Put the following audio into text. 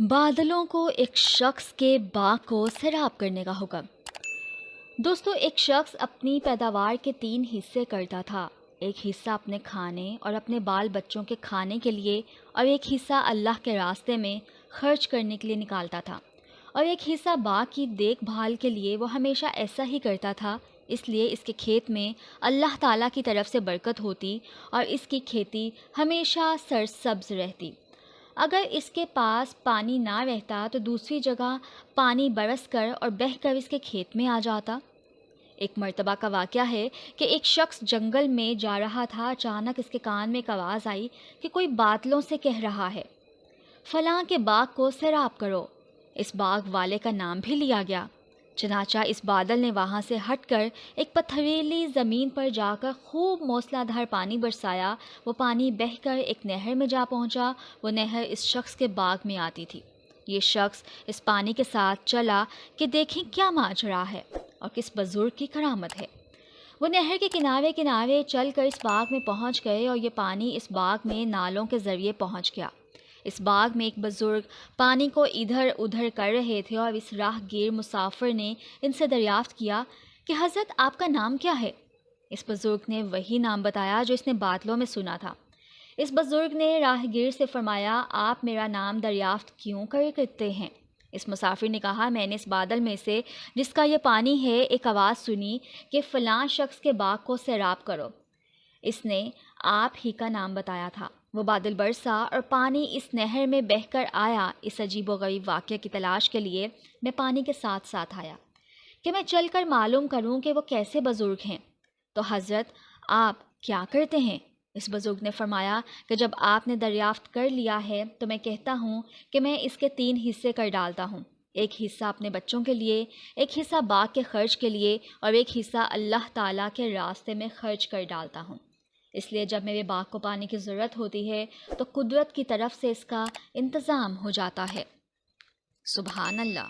बादलों को एक शख्स के बाग को सैराब करने का हुक्म। दोस्तों, एक शख्स अपनी पैदावार के 3 हिस्से करता था। एक हिस्सा अपने खाने और अपने बाल बच्चों के खाने के लिए, और एक हिस्सा अल्लाह के रास्ते में खर्च करने के लिए निकालता था, और एक हिस्सा बाग की देखभाल के लिए। वो हमेशा ऐसा ही करता था, इसलिए इसके खेत में अल्लाह ताला की तरफ से बरकत होती और इसकी खेती हमेशा सरसब्ज रहती। अगर इसके पास पानी ना रहता तो दूसरी जगह पानी बरस कर और बह कर इसके खेत में आ जाता। एक मर्तबा का वाक़या है कि एक शख्स जंगल में जा रहा था। अचानक इसके कान में एक आवाज़ आई कि कोई बादलों से कह रहा है, फलां के बाग को सैराब करो। इस बाग वाले का नाम भी लिया गया। चनाचा इस बादल ने वहाँ से हटकर एक पथरीली ज़मीन पर जाकर खूब मूसलाधार पानी बरसाया। वो पानी बहकर एक नहर में जा पहुँचा। वो नहर इस शख्स के बाग में आती थी। ये शख्स इस पानी के साथ चला कि देखें क्या माजरा है और किस बुजुर्ग की करामत है। वो नहर के किनारे किनारे चल कर इस बाग में पहुँच गए और ये पानी इस बाग में नालों के ज़रिए पहुँच गया। इस बाग में एक बुजुर्ग पानी को इधर उधर कर रहे थे और इस राहगीर मुसाफिर ने इनसे दरियाफ्त किया कि हज़रत, आपका नाम क्या है? इस बुजुर्ग ने वही नाम बताया जो इसने बादलों में सुना था। इस बुजुर्ग ने राहगीर से फरमाया, आप मेरा नाम दरियाफ्त क्यों करते हैं? इस मुसाफिर ने कहा, मैंने इस बादल में से जिसका ये पानी है एक आवाज़ सुनी कि फ़लाँ शख्स के बाग को सैराब करो। इसने आप ही का नाम बताया था। वो बादल बरसा और पानी इस नहर में बहकर आया। इस अजीबोगरीब वाक़ये की तलाश के लिए मैं पानी के साथ साथ आया कि मैं चलकर मालूम करूं कि वो कैसे बुज़ुर्ग हैं। तो हज़रत, आप क्या करते हैं? इस बुज़ुर्ग ने फरमाया कि जब आपने दरियाफ्त कर लिया है तो मैं कहता हूँ कि मैं इसके 3 हिस्से कर डालता हूँ। एक हिस्सा अपने बच्चों के लिए, एक हिस्सा बाग के खर्च के लिए, और एक हिस्सा अल्लाह ताला के रास्ते में खर्च कर डालता हूँ। इसलिए जब मेरे बाग को पानी की ज़रूरत होती है तो कुदरत की तरफ से इसका इंतज़ाम हो जाता है। सुबहान अल्लाह।